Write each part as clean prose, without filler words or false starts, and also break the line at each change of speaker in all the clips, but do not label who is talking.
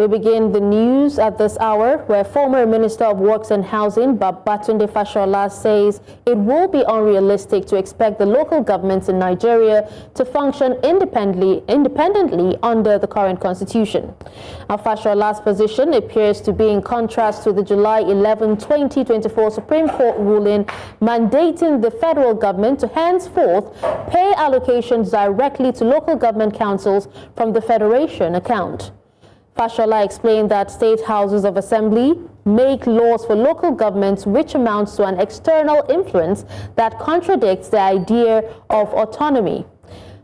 We begin the news at this hour, where former Minister of Works and Housing, Babatunde Fashola, says it will be unrealistic to expect the local governments in Nigeria to function independently under the current constitution. Now, Fashola's position appears to be in contrast to the July 11, 2024 Supreme Court ruling mandating the federal government to henceforth pay allocations directly to local government councils from the Federation account. Fashola explained that state houses of assembly make laws for local governments, which amounts to an external influence that contradicts the idea of autonomy.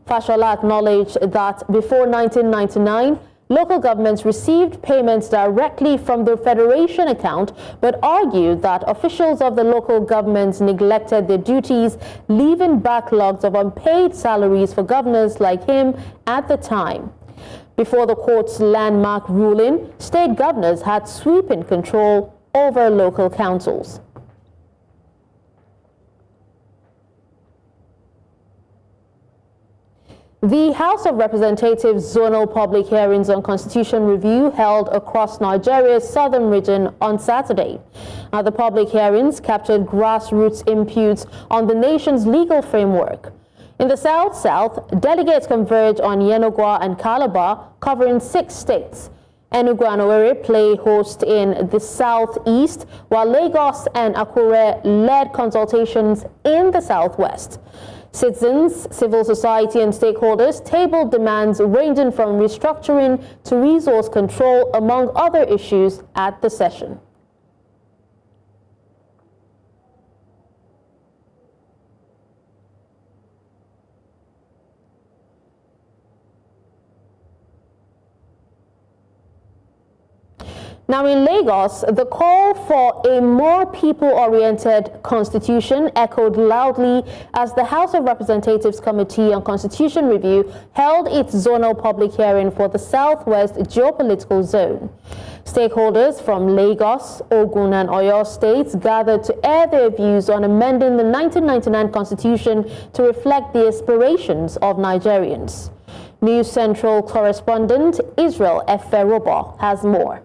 Fashola acknowledged that before 1999, local governments received payments directly from the Federation account, but argued that officials of the local governments neglected their duties, leaving backlogs of unpaid salaries for governors like him at the time. Before the court's landmark ruling, state governors had sweeping control over local councils. The House of Representatives zonal public hearings on constitution review held across Nigeria's southern region on Saturday. The public hearings captured grassroots inputs on the nation's legal framework. In the South, delegates converged on Yenagoa and Calabar, covering 6 states. Enugu and Owerri play host in the Southeast, while Lagos and Akure led consultations in the Southwest. Citizens, civil society and stakeholders tabled demands ranging from restructuring to resource control, among other issues, at the session. Now, in Lagos, the call for a more people-oriented constitution echoed loudly as the House of Representatives Committee on Constitution Review held its zonal public hearing for the Southwest geopolitical zone. Stakeholders from Lagos, Ogun, and Oyo states gathered to air their views on amending the 1999 Constitution to reflect the aspirations of Nigerians. News Central correspondent Israel Eferoba has more.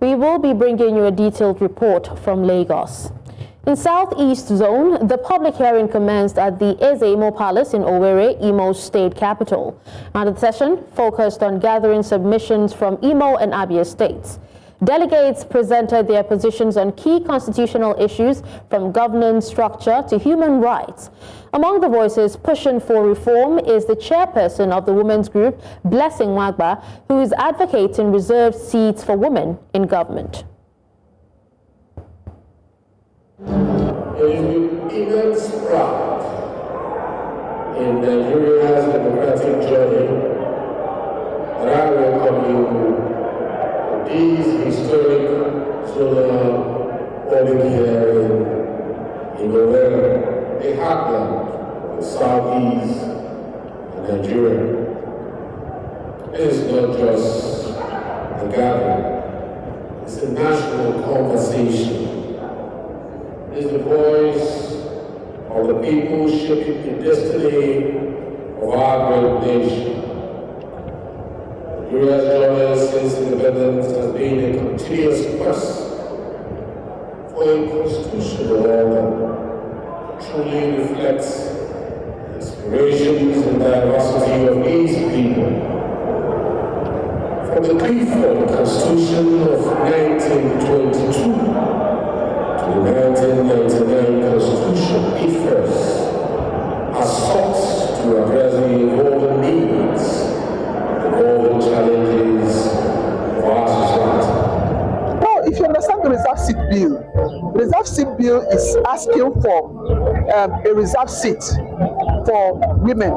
We will be bringing you a detailed report from Lagos. In Southeast Zone, the public hearing commenced at the Eze-Imo Palace in Owerri, Imo's state capital. And the session focused on gathering submissions from Imo and Abia states. Delegates presented their positions on key constitutional issues from governance structure to human rights. Among the voices pushing for reform is the chairperson of the women's group, Blessing Wagba, who is advocating reserved seats for women in government.
There is immense pride in Nigeria's democratic journey, and I welcome you to this historic zonal public hearing in Owerri, a heartland of the southeast of Nigeria. It is not just a gathering, it's a national conversation. It's the voice of the people shaping the destiny of our great nation. Nigeria's journey since independence has been a continuous quest for a constitutional order that truly reflects the aspirations and diversity of these people. From the Clifford Constitution of 1922 the 1999 Constitution, it first has sought to address the evolving needs, the evolving challenges of our society.
Now, if you understand the reserve seat bill is asking for a reserve seat for women.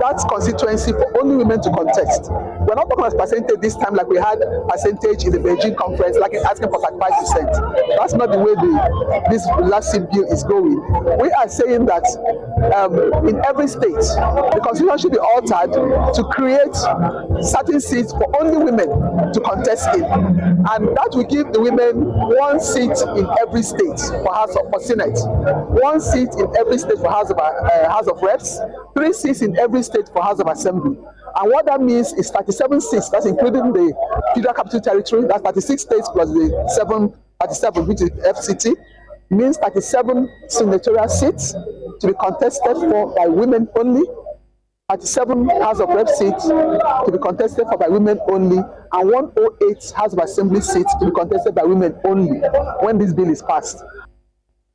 That's constituency for only women to contest. We're not talking about percentage this time like we had percentage in the Beijing conference, like asking for 35%. That's not the way this last SIP bill is going. We are saying that in every state, the constitution should be altered to create certain seats for only women to contest in, and that will give the women one seat in every state for Senate, one seat in every state for House of Reps, 3 seats in every state for House of Assembly. And what that means is 37 seats, that's including the Federal Capital Territory, that's 36 states plus the 37, which is FCT, means 37 senatorial seats to be contested for by women only, 37 House of Rep seats to be contested for by women only, and 108 House of Assembly seats to be contested by women only when this bill is passed.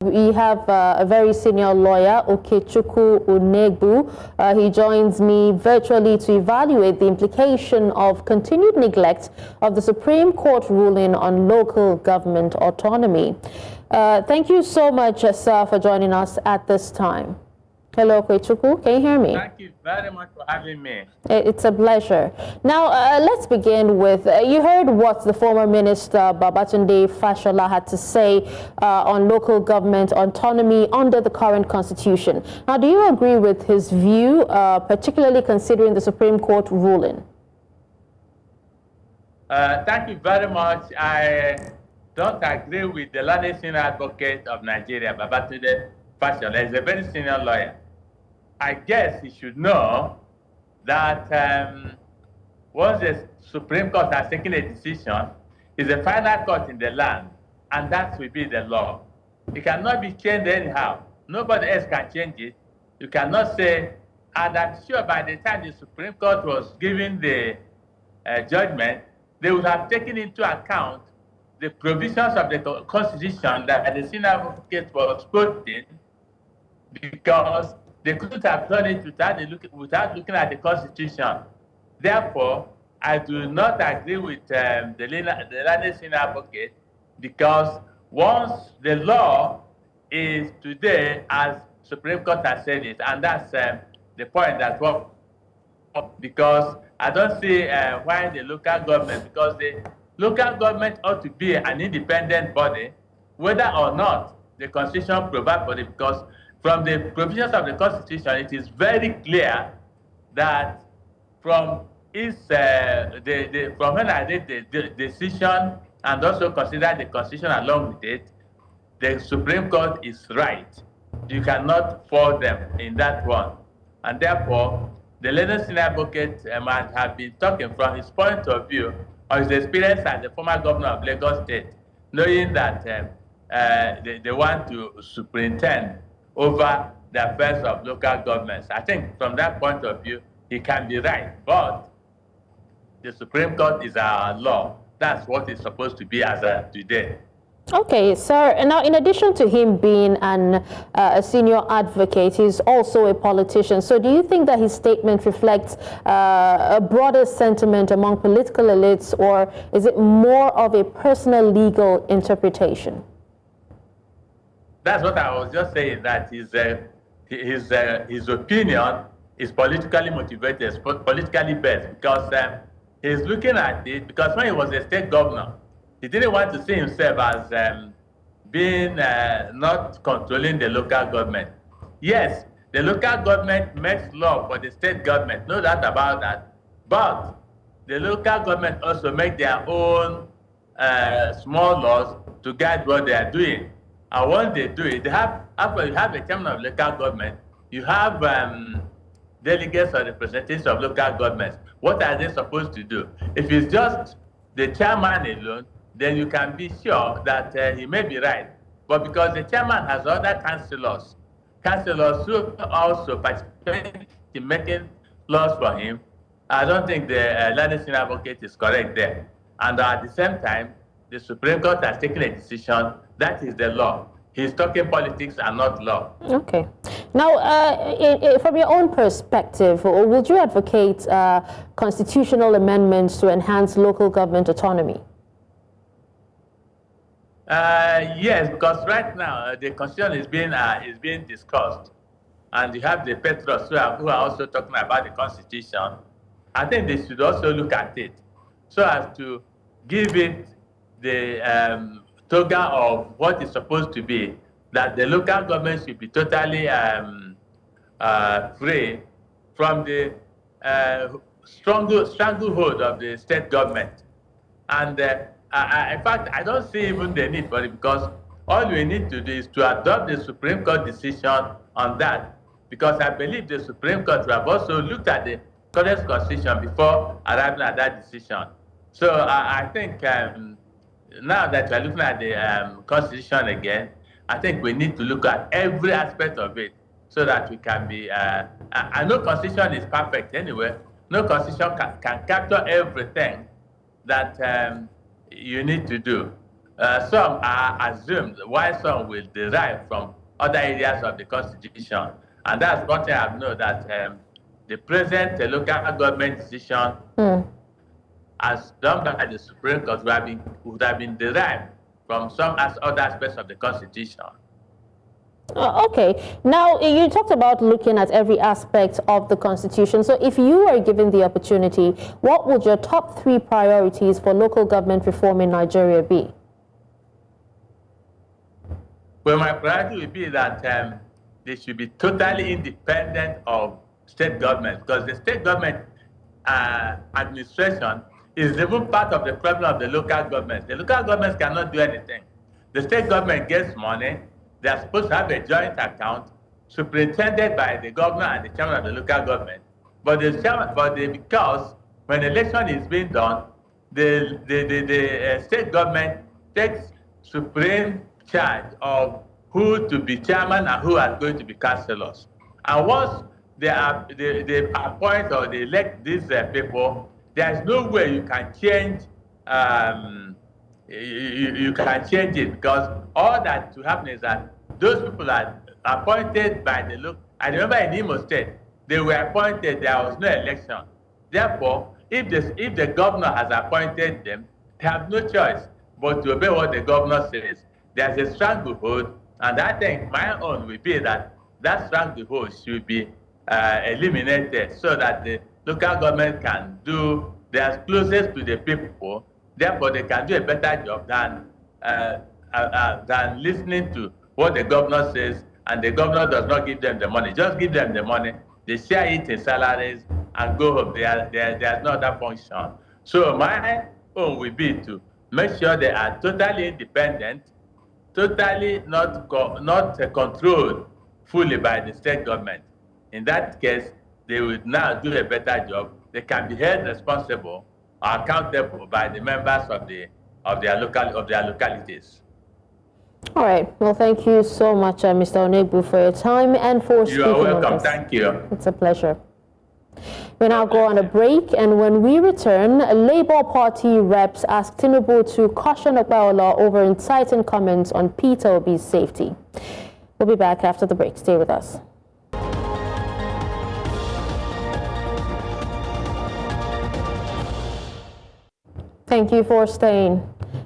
We have a very senior lawyer, Okechukwu Unegbu. He joins me virtually to evaluate the implication of continued neglect of the Supreme Court ruling on local government autonomy. Thank you so much, sir, for joining us at this time. Hello, Okechukwu. Can you hear me?
Thank you very much for having me.
It's a pleasure. Now, let's begin with, you heard what the former minister, Babatunde Fashola, had to say on local government autonomy under the current constitution. Now, do you agree with his view, particularly considering the Supreme Court ruling?
Thank you very much. I don't agree with the learned senior advocate of Nigeria, Babatunde Fashola. He's a very senior lawyer. I guess he should know that once the Supreme Court has taken a decision, it's the final court in the land, and that will be the law. It cannot be changed anyhow. Nobody else can change it. You cannot say, and I'm sure by the time the Supreme Court was giving the judgment, they would have taken into account the provisions of the Constitution that the senior advocate was quoting, because they couldn't have done it without looking at the Constitution. Therefore, I do not agree with the learned senior advocate, because once the law is today, as Supreme Court has said it, and that's the point that because I don't see why the local government, because the local government ought to be an independent body, whether or not the Constitution provides for it, because from the provisions of the Constitution, it is very clear that from when I read the decision and also consider the Constitution along with it, the Supreme Court is right. You cannot fault them in that one. And therefore, the learned senior advocate might have been talking from his point of view or his experience as the former governor of Lagos State, knowing that they want to superintend over the affairs of local governments. I think from that point of view, he can be right, but the Supreme Court is our law. That's what it's supposed to be as of today.
Okay, sir. And now, in addition to him being a senior advocate, he's also a politician. So do you think that his statement reflects a broader sentiment among political elites, or is it more of a personal legal interpretation?
That's what I was just saying, that his opinion is politically motivated, politically based, because he's looking at it, because when he was a state governor, he didn't want to see himself as being not controlling the local government. Yes, the local government makes law for the state government, no doubt about that, but the local government also make their own small laws to guide what they are doing. And once they do it, after you have a chairman of local government, you have delegates or representatives of local governments. What are they supposed to do? If it's just the chairman alone, then you can be sure that he may be right. But because the chairman has other councillors who also participate in making laws for him, I don't think the learned senior advocate is correct there. And at the same time, the Supreme Court has taken a decision. That is the law. He's talking politics and not law. Okay.
Now, from your own perspective, would you advocate constitutional amendments to enhance local government autonomy?
Yes, because right now the constitution is being discussed, and you have the patriots who are also talking about the constitution. I think they should also look at it so as to give it the toga of what it's supposed to be, that the local government should be totally free from the stranglehold of the state government. And in fact, I don't see even the need for it, because all we need to do is to adopt the Supreme Court decision on that, because I believe the Supreme Court will have also looked at the current constitution before arriving at that decision. So I think now that we're looking at the constitution again, I think we need to look at every aspect of it so that we can be, I know constitution is perfect anyway. No constitution can capture everything that you need to do. Some are assumed, while some will derive from other areas of the constitution. And that's one thing I've known, that the present local government decision as done by the Supreme Court would have been derived from some other aspects of the Constitution.
Okay. Now, you talked about looking at every aspect of the Constitution. So if you were given the opportunity, what would your top 3 priorities for local government reform in Nigeria be?
Well, my priority would be that they should be totally independent of state government, because the state government administration is even part of the problem of the local government. The local governments cannot do anything. The state government gets money. They are supposed to have a joint account superintended by the governor and the chairman of the local government. But because when election is being done, the state government takes supreme charge of who to be chairman and who are going to be councillors. And once they appoint or they elect these people, there's no way you can change you can change it, because all that to happen is that those people are appointed by the local. I remember in Imo State, they were appointed, there was no election. Therefore, if the governor has appointed them, they have no choice but to obey what the governor says. There's a stranglehold, and I think my own will be that stranglehold should be eliminated, so that the local government can do, they are closest to the people, therefore they can do a better job than listening to what the governor says, and the governor does not give them the money. Just give them the money, they share it in salaries and go home. There's no other function. So my own will be to make sure they are totally independent, totally not controlled fully by the state government. In that case, they will now do a better job. They can be held responsible or accountable by the members of their localities.
All right. Well, thank you so much, Mr. Onegbu, for your time and for speaking on this.
You are welcome. Thank you.
It's a pleasure. We now go on a break, and when we return, Labour Party reps ask Tinubu to caution Okpaola over inciting comments on Peter Obi's safety. We'll be back after the break. Stay with us. Thank you for staying.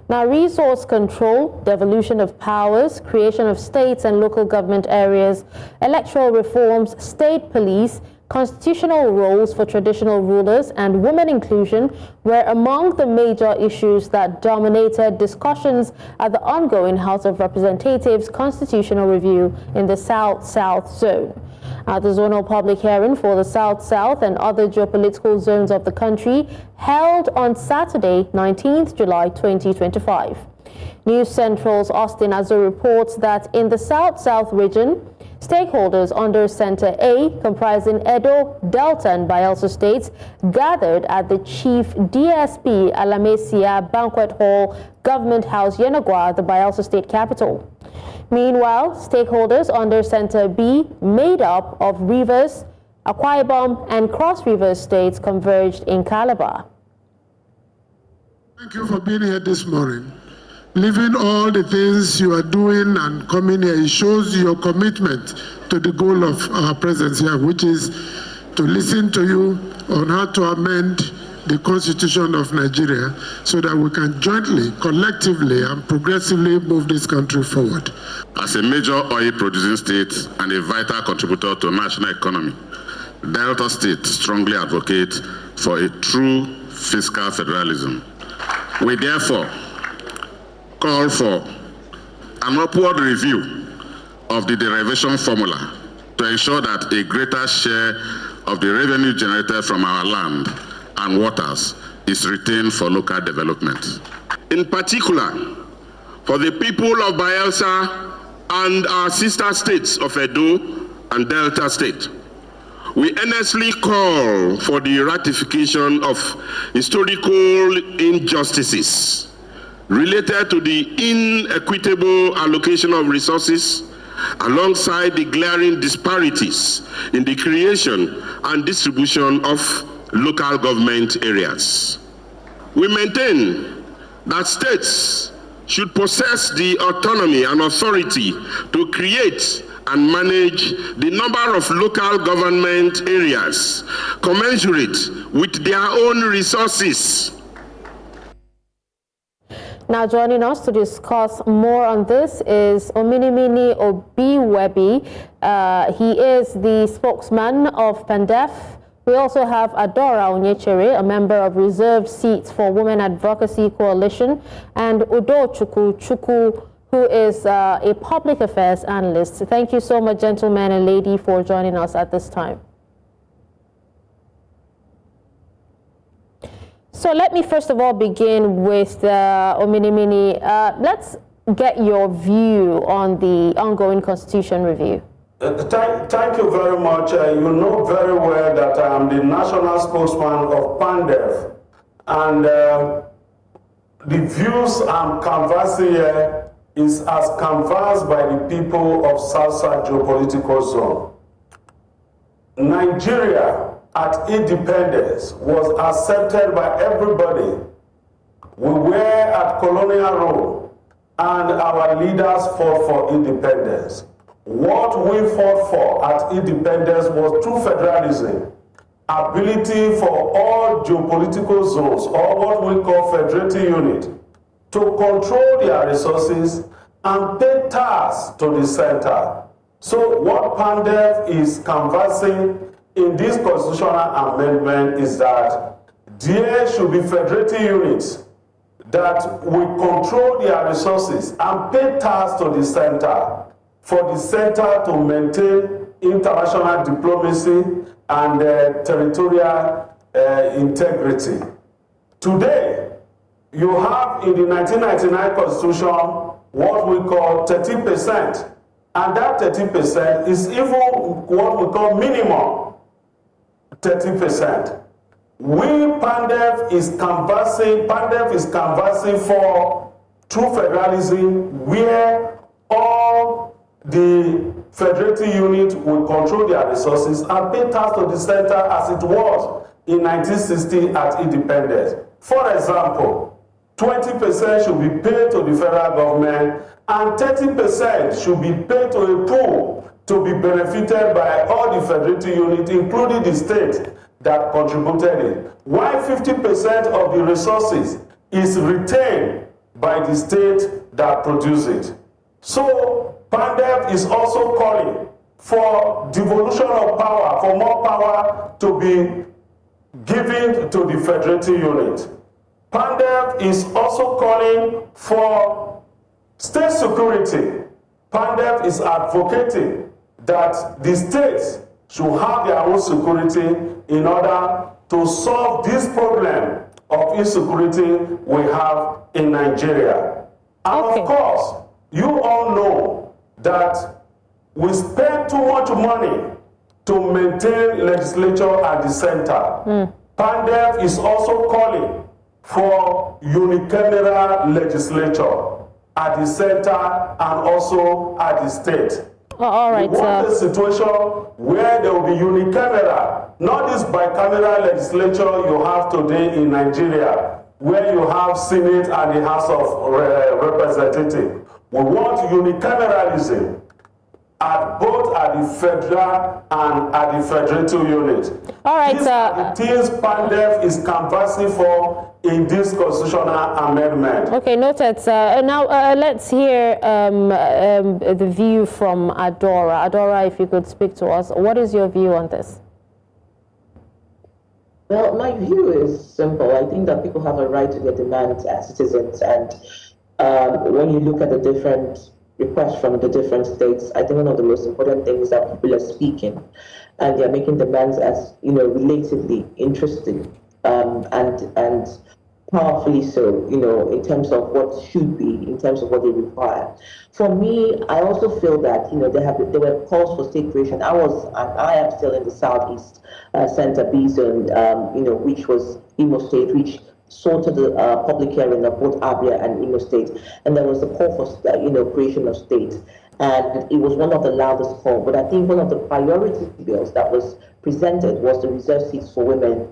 Now, resource control, devolution of powers, creation of states and local government areas, electoral reforms, state police, constitutional roles for traditional rulers, and women inclusion were among the major issues that dominated discussions at the ongoing House of Representatives constitutional review in the South-South zone. At the zonal public hearing for the South-South and other geopolitical zones of the country held on Saturday, 19th July 2025. News Central's Austin Azur reports that in the South-South region, stakeholders under Center A, comprising Edo, Delta, and Bayelsa states, gathered at the Chief DSP Alamesia Banquet Hall, Government House, Yenagoa, the Bayelsa state capital. Meanwhile, stakeholders under Center B, made up of Rivers, Akwa Ibom, and Cross Rivers states, converged in Calabar.
Thank you for being here this morning. Leaving all the things you are doing and coming here, it shows your commitment to the goal of our presence here, which is to listen to you on how to amend the Constitution of Nigeria so that we can jointly, collectively, and progressively move this country forward.
As a major oil-producing state and a vital contributor to national economy, Delta State strongly advocates for a true fiscal federalism. We therefore call for an upward review of the derivation formula to ensure that a greater share of the revenue generated from our land and waters is retained for local development. In particular, for the people of Bayelsa and our sister states of Edo and Delta State, we earnestly call for the ratification of historical injustices related to the inequitable allocation of resources alongside the glaring disparities in the creation and distribution of local government areas. We maintain that states should possess the autonomy and authority to create and manage the number of local government areas commensurate with their own resources.
Now joining us to discuss more on this is Ominimini Obiwebi. He is the spokesman of PANDEF. We also have Adora Onyechere, a member of reserved seats for Women Advocacy Coalition, and Udo Chukwu, who is a public affairs analyst. Thank you so much, gentlemen and lady, for joining us at this time. So let me first of all begin with Ominimini. Let's get your view on the ongoing constitution review.
Thank you very much. You know very well that I am the national spokesman of PANDEF, and the views I'm canvassing here is as canvassed by the people of South geopolitical zone. Nigeria at independence was accepted by everybody. We were at colonial rule and our leaders fought for independence. What we fought for at independence was true federalism, ability for all geopolitical zones, or what we call federating unit, to control their resources and pay tax to the center. So what PANDEF is canvassing in this constitutional amendment is that there should be federating units that will control their resources and pay tax to the center, for the center to maintain international diplomacy and territorial integrity. Today, you have in the 1999 Constitution what we call 30%, and that 30% is even what we call minimum 30%. PANDEF is canvassing for true federalism where all the federating unit will control their resources and pay tax to the center as it was in 1960 at independence. For example, 20% should be paid to the federal government and 30% should be paid to a pool to be benefited by all the federating units, including the state that contributed it. While 50% of the resources is retained by the state that produced it. So PANDEF is also calling for devolution of power, for more power to be given to the federating unit. PANDEF is also calling for state security. PANDEF is advocating that the states should have their own security in order to solve this problem of insecurity we have in Nigeria. And of course, you all know that we spend too much money to maintain legislature at the center. PANDEF is also calling for unicameral legislature at the center and also at the state.
All right,
we want a situation where there will be unicameral, not this bicameral legislature you have today in Nigeria, where you have Senate and the House of Representatives. We want unicameralism both at the federal and at the federating unit.
All right,
These are the things PANDEF is canvassing for in this constitutional amendment.
Okay, noted. Now let's hear the view from Adora. Adora, if you could speak to us, what is your view on this?
Well, my view is simple. I think that people have a right to their demands as citizens, and when you look at the different requests from the different states, I think one of the most important things is that people are speaking, and they are making demands as relatively interesting, and powerfully so, in terms of what should be, in terms of what they require. For me, I also feel that, there were calls for state creation. I am still in the Southeast Center B zone, which was Imo State, which sorted the public hearing of both Abia and Imo State, and there was a call for, creation of state. And it was one of the loudest calls. But I think one of the priority bills that was presented was the reserved seats for women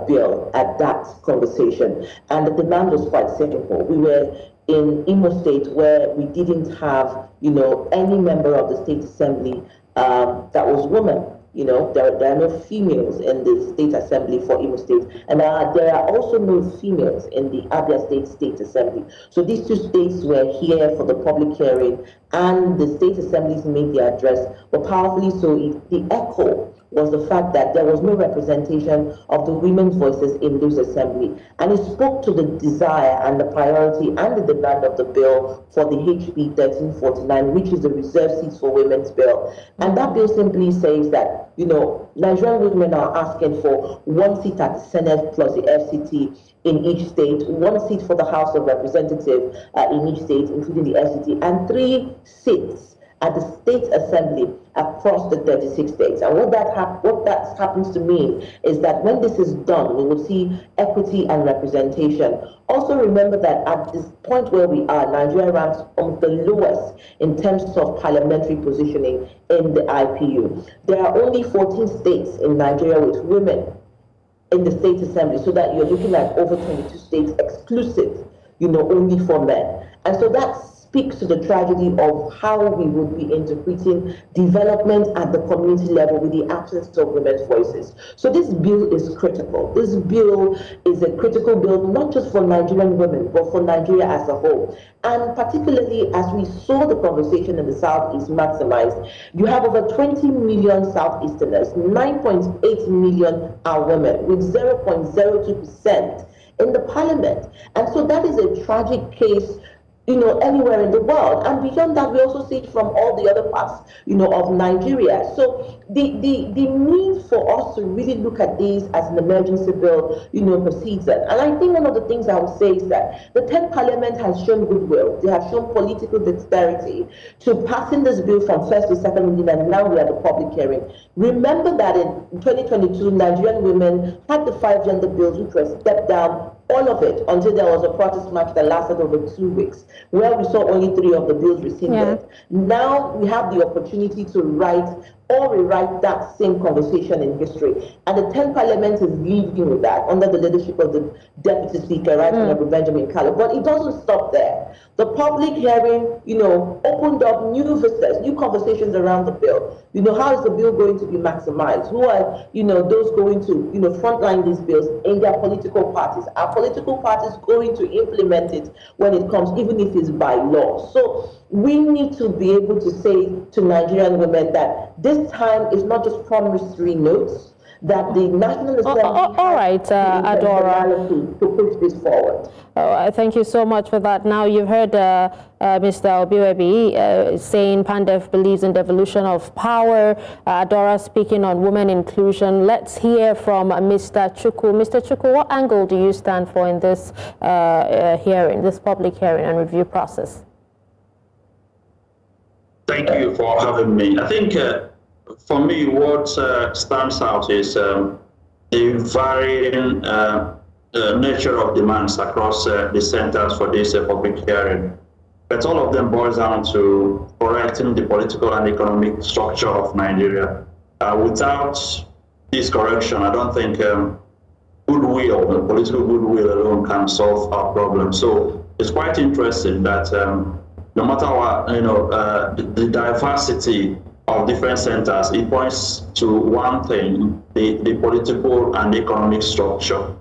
bill at that conversation. And the demand was quite simple. We were in Imo State where we didn't have, any member of the state assembly that was woman. There are no females in the state assembly for Imo State, and there are also no females in the Abia State Assembly. So these two states were here for the public hearing, and the state assemblies made their address. But powerfully so, the echo was the fact that there was no representation of the women's voices in those assembly. And it spoke to the desire and the priority and the demand of the bill for the HB 1349, which is the reserved seats for women's bill. And that bill simply says that, Nigerian women are asking for 1 seat at the Senate plus the FCT in each state, 1 seat for the House of Representatives in each state, including the FCT, and 3 seats at the state assembly across the 36 states. And what that happens to mean is that when this is done, we will see equity and representation. Also remember that at this point where we are, Nigeria ranks among the lowest in terms of parliamentary positioning in the IPU. There are only 14 states in Nigeria with women in the state assembly, so that you're looking at over 22 states exclusive, only for men. And so that's speaks to the tragedy of how we would be interpreting development at the community level with the absence of women's voices. So this bill is critical. This bill is a critical bill, not just for Nigerian women, but for Nigeria as a whole. And particularly as we saw the conversation in the Southeast maximized, you have over 20 million Southeasterners, 9.8 million are women, with 0.02% in the parliament. And so that is a tragic case anywhere in the world. And beyond that, we also see it from all the other parts, of Nigeria. So the need for us to really look at these as an emergency bill, proceeds. And I think one of the things I would say is that the 10th Parliament has shown goodwill. They have shown political dexterity to passing this bill from first to second reading, and now we are at the public hearing. Remember that in 2022, Nigerian women had the 5 gender bills, which were stepped down, all of it, until there was a protest march that lasted over 2 weeks, where we saw only 3 of the bills rescinded. Yeah. Now we have the opportunity to write or rewrite that same conversation in history. And the 10th Parliament is leading with that under the leadership of the Deputy Speaker, Right Honorable Benjamin Kallo. But it doesn't stop there. The public hearing, opened up new vistas, new conversations around the bill. How is the bill going to be maximized? Who are, those going to, frontline these bills in their political parties? Are political parties going to implement it when it comes, even if it's by law? So we need to be able to say to Nigerian women that this time is not just promissory notes, that the National Assembly
all right, Adora,
to push this forward.
Thank you so much for that. Now, you've heard Mr. Obiwebi saying PANDEF believes in devolution of power. Adora speaking on women inclusion. Let's hear from Mr. Chukwu. Mr. Chukwu, what angle do you stand for in this hearing, this public hearing and review process?
Thank you for having me. I think for me, what stands out is the varying nature of demands across the centers for this public hearing. But all of them boils down to correcting the political and economic structure of Nigeria. Without this correction, I don't think goodwill, the political goodwill alone can solve our problem. So it's quite interesting that no matter what, the diversity of different centers, it points to one thing, the political and economic structure,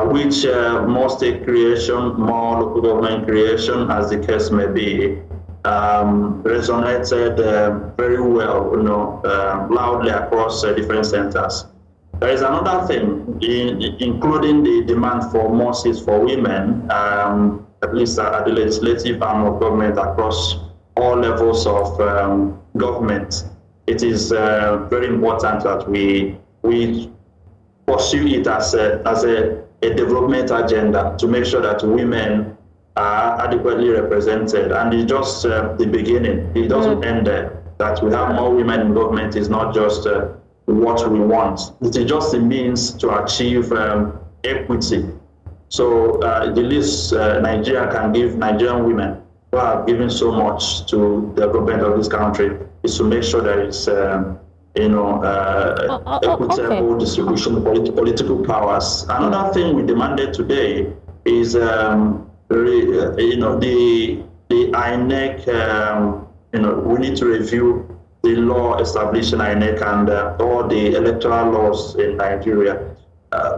which more state creation, more local government creation, as the case may be, resonated very well, loudly across different centers. There is another thing, including the demand for more seats for women, at least at the legislative arm of government across all levels of government. It is very important that we pursue it as a development agenda to make sure that women are adequately represented. And it's just the beginning. It doesn't end there. That we have more women in government is not just what we want. It is just a means to achieve equity. So the least Nigeria can give Nigerian women who have given so much to the development of this country is to make sure there is equitable distribution of political powers. Another thing we demanded today is the INEC. We need to review the law establishing INEC and all the electoral laws in Nigeria.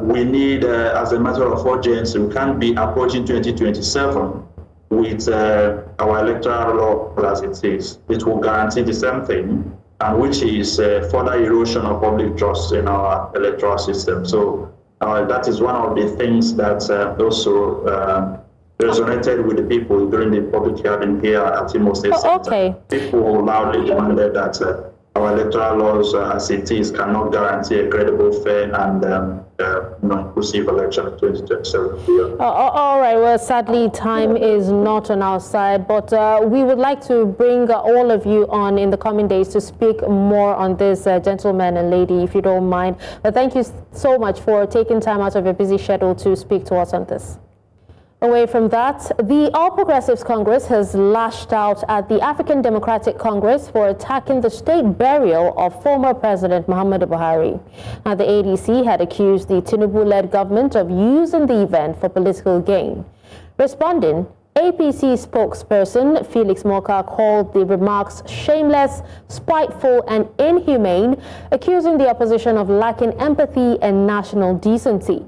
We need, as a matter of urgency, we can't be approaching 2027 with our electoral law as it is. It will guarantee the same thing, and which is further erosion of public trust in our electoral system. So that is one of the things that also resonated with the people during the public hearing here at Imo State Center. People loudly demanded that our electoral laws as it is cannot guarantee a credible, fair, and inclusive election in 2027.
All right, well, sadly, time is not on our side, but we would like to bring all of you on in the coming days to speak more on this, gentleman and lady, if you don't mind. But thank you so much for taking time out of your busy schedule to speak to us on this. Away from that, the All Progressives Congress has lashed out at the African Democratic Congress for attacking the state burial of former President Muhammadu Buhari. Now, the ADC had accused the Tinubu-led government of using the event for political gain. Responding, APC spokesperson Felix Moka called the remarks shameless, spiteful, and inhumane, accusing the opposition of lacking empathy and national decency.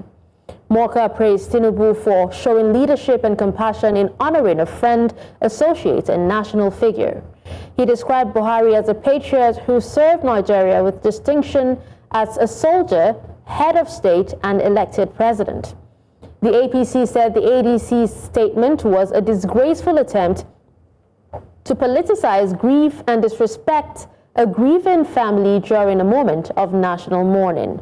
Moka praised Tinubu for showing leadership and compassion in honoring a friend, associate, and national figure. He described Buhari as a patriot who served Nigeria with distinction as a soldier, head of state, and elected president. The APC said the ADC's statement was a disgraceful attempt to politicize grief and disrespect a grieving family during a moment of national mourning.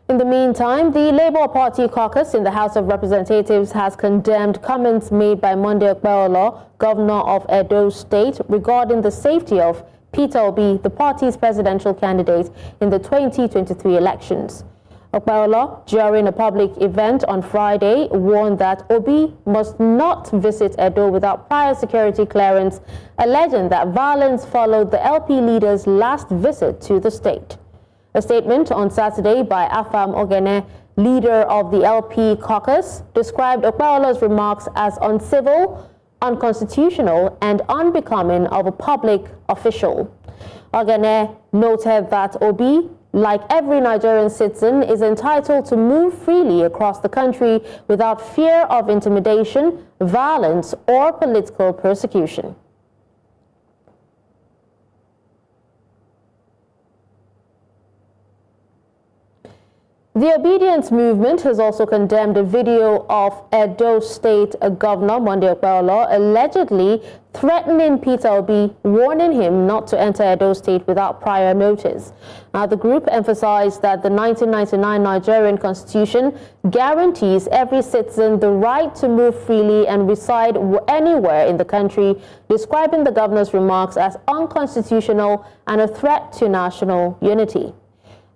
In the meantime, the Labour Party caucus in the House of Representatives has condemned comments made by Monday Okpebholo, governor of Edo State, regarding the safety of Peter Obi, the party's presidential candidate in the 2023 elections. Okpebholo, during a public event on Friday, warned that Obi must not visit Edo without prior security clearance, alleging that violence followed the LP leader's last visit to the state. A statement on Saturday by Afam Ogene, leader of the LP caucus, described Okpebholo's remarks as uncivil, unconstitutional, and unbecoming of a public official. Ogene noted that Obi, like every Nigerian citizen, is entitled to move freely across the country without fear of intimidation, violence, or political persecution. The obedience movement has also condemned a video of Edo State Governor Monday Okpebholo allegedly threatening Peter Obi, warning him not to enter Edo State without prior notice. Now, the group emphasized that the 1999 Nigerian Constitution guarantees every citizen the right to move freely and reside anywhere in the country, describing the governor's remarks as unconstitutional and a threat to national unity.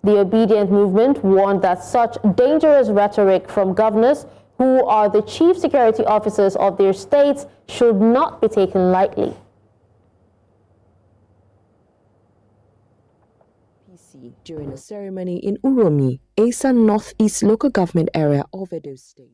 The obedient movement warned that such dangerous rhetoric from governors who are the chief security officers of their states should not be taken lightly.
During a ceremony in Uromi, Asan Northeast local government area of Edo State.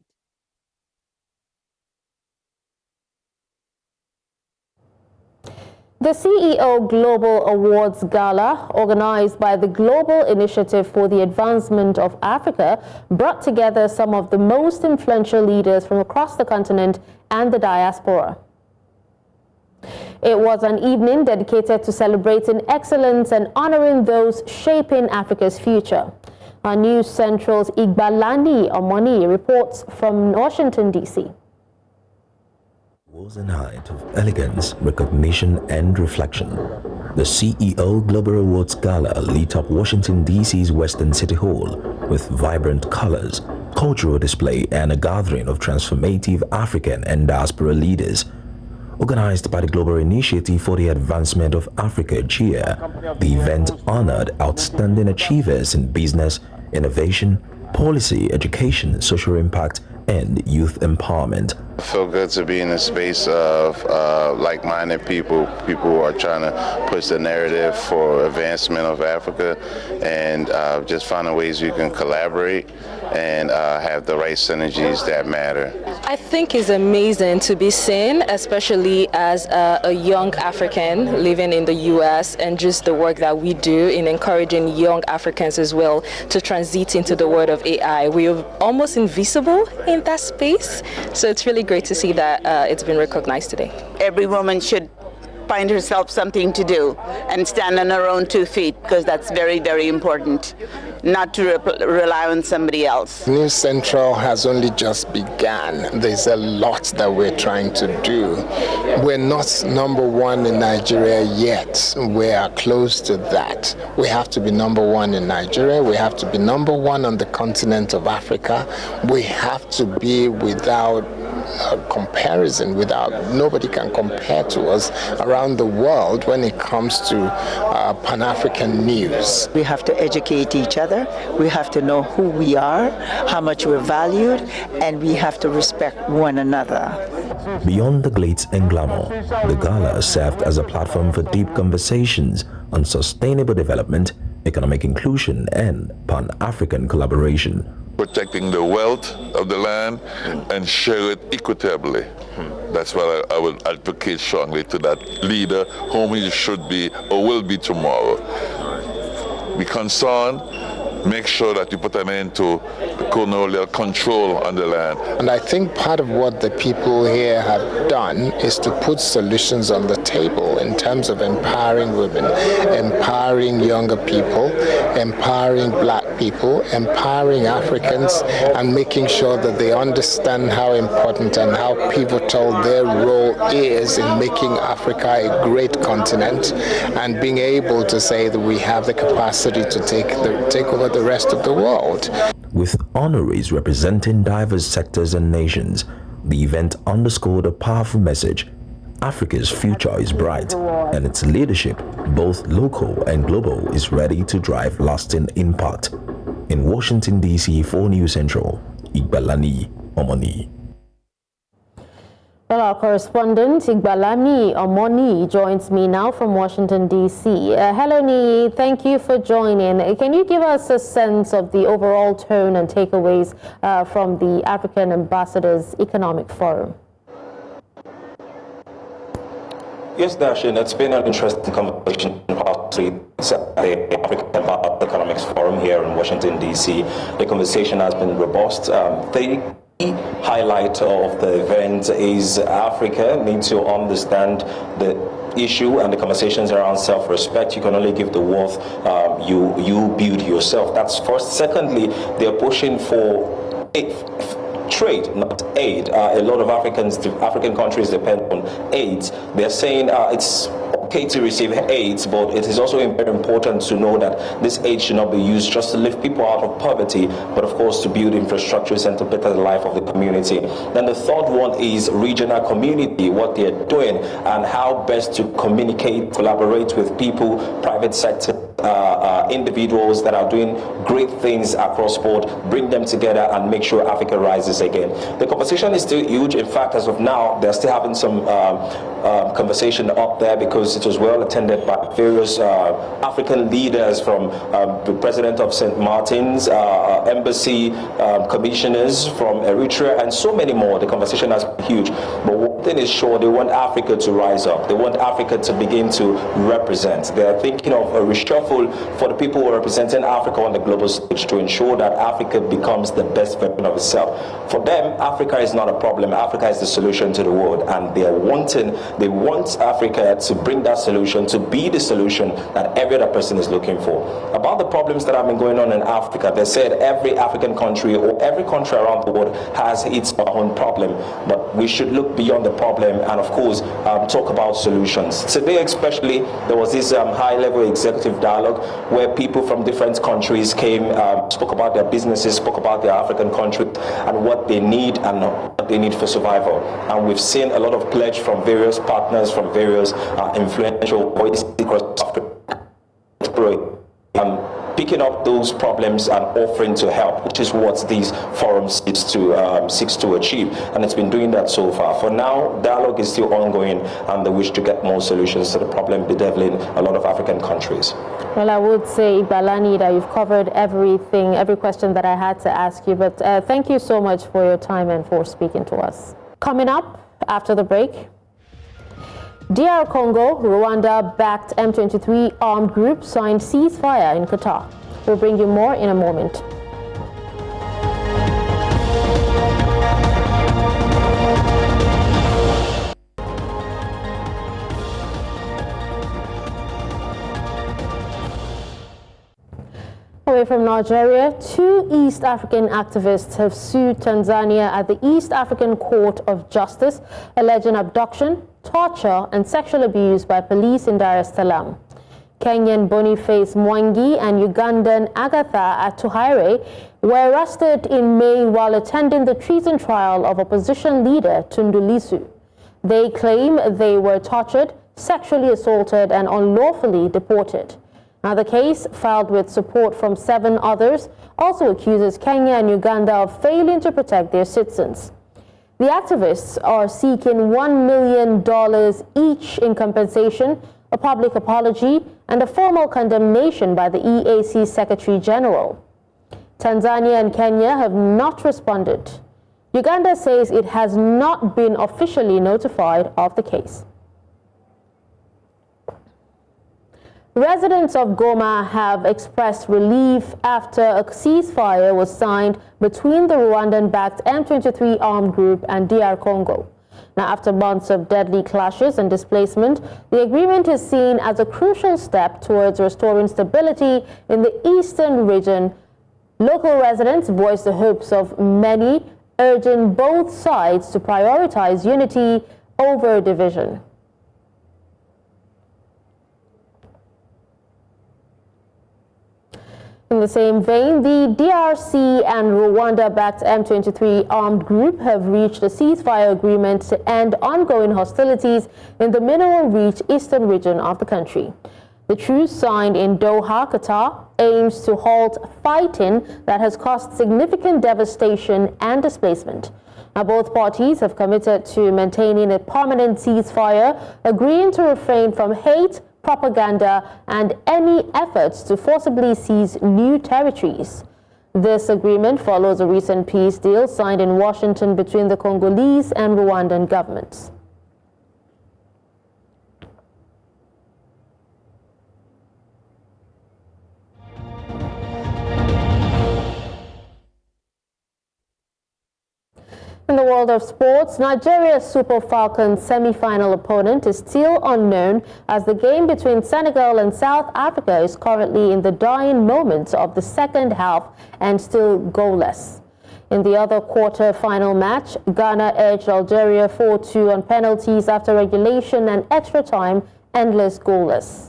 The CEO Global Awards Gala, organized by the Global Initiative for the Advancement of Africa, brought together some of the most influential leaders from across the continent and the diaspora. It was an evening dedicated to celebrating excellence and honoring those shaping Africa's future. Our News Central's Igbalani Omoni reports from Washington, D.C.
Was a night of elegance, recognition, and reflection. The CEO Global Awards Gala lit up Washington, D.C.'s Western City Hall with vibrant colors, cultural display, and a gathering of transformative African and diaspora leaders. Organized by the Global Initiative for the Advancement of Africa, GIA, the event honored outstanding achievers in business, innovation, policy, education, social impact, and youth empowerment.
I feel good to be in a space of like-minded people who are trying to push the narrative for advancement of Africa, and just finding ways we can collaborate and have the right synergies that matter.
I think it's amazing to be seen, especially as a young African living in the US, and just the work that we do in encouraging young Africans as well to transit into the world of AI. We are almost invisible in that space, so it's really great to see that it's been recognized today.
Every woman should find herself something to do and stand on her own 2 feet, because that's very, very important, not to rely on somebody else.
News Central has only just begun. There's a lot that we're trying to do. We're not #1 in Nigeria yet. We are close to that. We have to be #1 in Nigeria. We have to be #1 on the continent of Africa. We have to be without comparison, nobody can compare to us around the world when it comes to Pan-African news.
We have to educate each other. We have to know who we are, how much we're valued, and we have to respect one another.
Beyond the glitz and glamour, the gala served as a platform for deep conversations on sustainable development, economic inclusion, and Pan-African collaboration.
Protecting the wealth of the land and share it equitably. That's what I would advocate strongly to that leader whom he should be or will be tomorrow. Be concerned, make sure that you put an end to colonial control on the land.
And I think part of what the people here have done is to put solutions on the table in terms of empowering women, empowering younger people, empowering black people, empowering Africans, and making sure that they understand how important and how pivotal their role is in making Africa a great continent, and being able to say that we have the capacity to take over the rest of the world.
With honorees representing diverse sectors and nations, the event underscored a powerful message. Africa's future is bright, and its leadership, both local and global, is ready to drive lasting impact. In Washington, D.C. for News Central, Igbalani Omoni.
Well, our correspondent Igbalani Omoni joins me now from Washington, D.C. Hello, Ni. Thank you for joining. Can you give us a sense of the overall tone and takeaways from the African Ambassadors Economic Forum?
Yes, Dashin, it's been an interesting conversation last week at the African Economics Forum here in Washington, D.C. The conversation has been robust. The highlight of the event is Africa needs to understand the issue and the conversations around self-respect. You can only give the worth you build yourself. That's first. Secondly, they're pushing for trade, not aid. A lot of African countries depend on aid. They're saying it's okay to receive aid, but it is also very important to know that this aid should not be used just to lift people out of poverty, but of course to build infrastructures and to better the life of the community. Then the third one is regional community, what they're doing and how best to communicate, collaborate with people, private sector, individuals that are doing great things across board, bring them together and make sure Africa rises again. The conversation is still huge. In fact, as of now, they're still having some conversation up there because it was well attended by various African leaders, from the president of St. Martin's, embassy commissioners from Eritrea, and so many more. The conversation has been huge. But thing is sure, they want Africa to rise up. They want Africa to begin to represent. They are thinking of a reshuffle for the people who are representing Africa on the global stage to ensure that Africa becomes the best version of itself. For them, Africa is not a problem. Africa is the solution to the world, and they want Africa to bring that solution, to be the solution that every other person is looking for. About the problems that have been going on in Africa, they said every African country or every country around the world has its own problem, but we should look beyond the problem and, of course, talk about solutions. Today especially, there was this high-level executive dialogue where people from different countries came, spoke about their businesses, spoke about their African countries and what they need and what they need for survival. And we've seen a lot of pledge from various partners, from various influential voices across Africa, picking up those problems and offering to help, which is what these forums seeks to achieve, and it's been doing that so far. For now, dialogue is still ongoing, and they wish to get more solutions to the problem bedeviling a lot of African countries.
Well, I would say, Balani, that you've covered everything, every question that I had to ask you, but thank you so much for your time and for speaking to us. Coming up after the break, DR Congo, Rwanda-backed M23 armed group signed ceasefire in Qatar. We'll bring you more in a moment. Away from Nigeria, 2 East African activists have sued Tanzania at the East African Court of Justice, alleging abduction, torture, and sexual abuse by police in Dar es Salaam. Kenyan Boniface Mwangi and Ugandan Agather Atuhaire were arrested in May while attending the treason trial of opposition leader Tundu Lissu. They claim they were tortured, sexually assaulted, and unlawfully deported. Now, the case, filed with support from 7 others, also accuses Kenya and Uganda of failing to protect their citizens. The activists are seeking $1 million each in compensation, a public apology, and a formal condemnation by the EAC Secretary General. Tanzania and Kenya have not responded. Uganda says it has not been officially notified of the case. Residents of Goma have expressed relief after a ceasefire was signed between the Rwandan-backed M23 armed group and DR Congo. Now, after months of deadly clashes and displacement, the agreement is seen as a crucial step towards restoring stability in the eastern region. Local residents voiced the hopes of many, urging both sides to prioritize unity over division. In the same vein, the DRC and Rwanda-backed M23 armed group have reached a ceasefire agreement to end ongoing hostilities in the Mineral Reach eastern region of the country. The truce signed in Doha, Qatar, aims to halt fighting that has caused significant devastation and displacement. Now, both parties have committed to maintaining a permanent ceasefire, agreeing to refrain from hate, propaganda, and any efforts to forcibly seize new territories. This agreement follows a recent peace deal signed in Washington between the Congolese and Rwandan governments. In the world of sports, Nigeria's Super Falcons semi-final opponent is still unknown as the game between Senegal and South Africa is currently in the dying moments of the second half and still goalless. In the other quarter-final match, Ghana edged Algeria 4-2 on penalties after regulation and extra time ended goalless.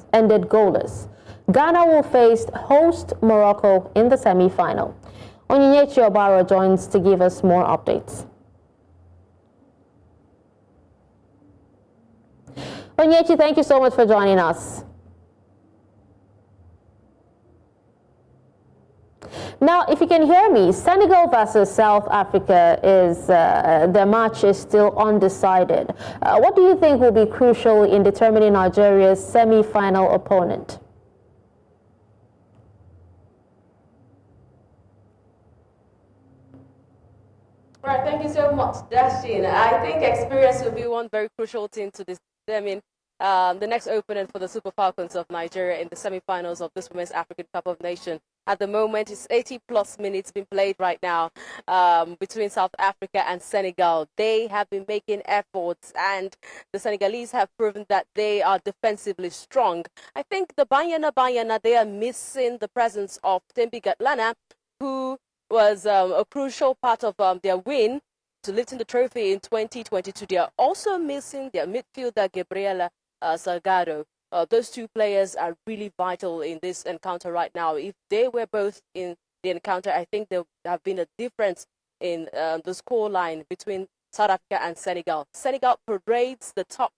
Ghana will face host Morocco in the semi-final. Onyinyechi Obaro joins to give us more updates. Onyechi, thank you so much for joining us. Now, if you can hear me, Senegal versus South Africa is the match is still undecided. What do you think will be crucial in determining Nigeria's semi-final opponent?
Right, thank you so much, Dashin. I think experience will be one very crucial thing to determine the next opponent for the Super Falcons of Nigeria in the semi-finals of this Women's African Cup of Nations. At the moment, it's 80-plus minutes being played right now between South Africa and Senegal. They have been making efforts, and the Senegalese have proven that they are defensively strong. I think the Banyana, they are missing the presence of Tembi Gatlana, who was a crucial part of their win to lifting the trophy in 2022. They are also missing their midfielder, Gabriela Salgado. Those two players are really vital in this encounter right now. If they were both in the encounter, I think there would have been a difference in the score line between South Africa and Senegal. Senegal parades the top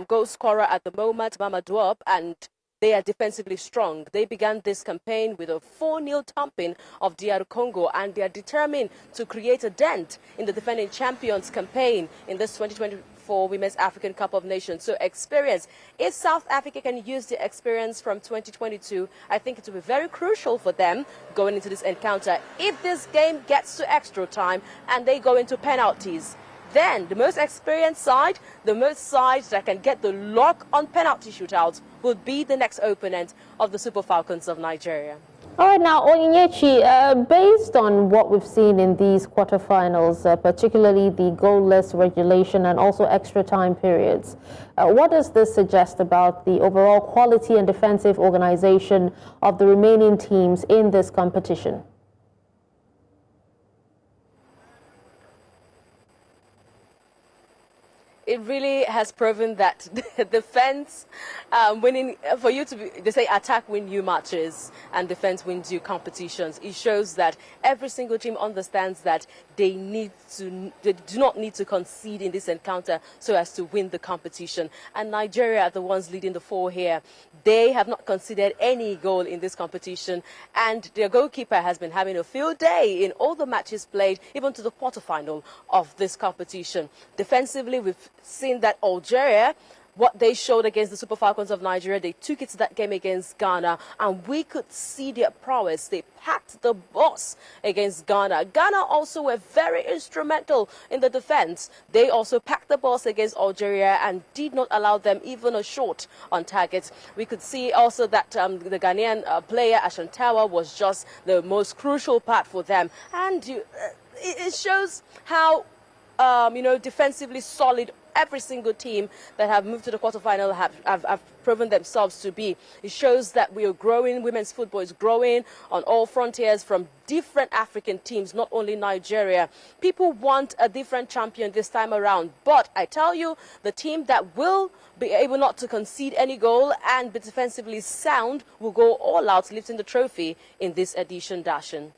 goal scorer at the moment, Mamadou Diop, and they are defensively strong. They began this campaign with a 4-0 thumping of DR Congo, and they are determined to create a dent in the defending champions campaign in this 2024 Women's African Cup of Nations. So experience. If South Africa can use the experience from 2022, I think it will be very crucial for them going into this encounter. If this game gets to extra time and they go into penalties, then the most experienced side, the most sides that can get the lock on penalty shootouts, would be the next opponent of the Super Falcons of Nigeria.
All right, now, Onyinyechi, based on what we've seen in these quarterfinals, particularly the goalless regulation and also extra time periods, what does this suggest about the overall quality and defensive organization of the remaining teams in this competition?
It really has proven that defense winning, for you to be, they say attack win you matches and defense wins you competitions. It shows that every single team understands that they do not need to concede in this encounter so as to win the competition. And Nigeria are the ones leading the 4 here. They have not conceded any goal in this competition, and their goalkeeper has been having a field day in all the matches played, even to the quarterfinal of this competition. Defensively, we've seen that Algeria, what they showed against the Super Falcons of Nigeria, they took it to that game against Ghana, and we could see their prowess. They packed the bus against Ghana. Ghana also were very instrumental in the defense. They also packed the bus against Algeria and did not allow them even a shot on target. We could see also that the Ghanaian player, Ashantawa, was just the most crucial part for them. And it shows how defensively solid every single team that have moved to the quarterfinal have proven themselves to be. It shows that we are growing. Women's football is growing on all frontiers from different African teams, not only Nigeria. People want a different champion this time around, but I tell you, the team that will be able not to concede any goal and be defensively sound will go all out lifting the trophy in this edition, Dashin.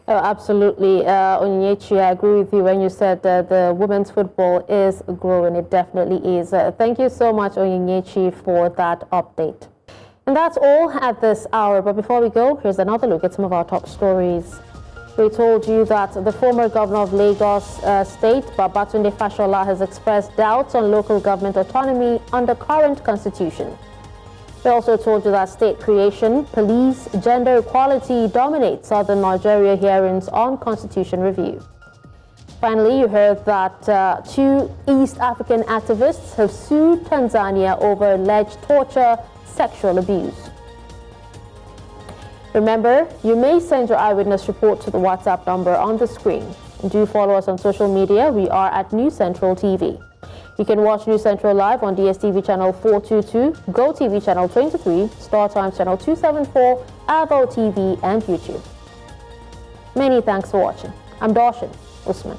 Oh, absolutely. Onyinyechi, I agree with you when you said the women's football is growing. It definitely is. Thank you so much, Onyinyechi, for that update. And that's all at this hour. But before we go, here's another look at some of our top stories. We told you that the former governor of Lagos State, Babatunde Fashola, has expressed doubts on local government autonomy under current constitution. We also told you that state creation, police, gender equality dominate southern Nigeria hearings on constitution review. Finally, you heard that 2 East African activists have sued Tanzania over alleged torture, sexual abuse. Remember, you may send your eyewitness report to the WhatsApp number on the screen. Do follow us on social media. We are at News Central TV. You can watch News Central live on DSTV channel 422, GoTV channel 23, Star Times channel 274, Avo TV, and YouTube. Many thanks for watching. I'm Darshan Usman.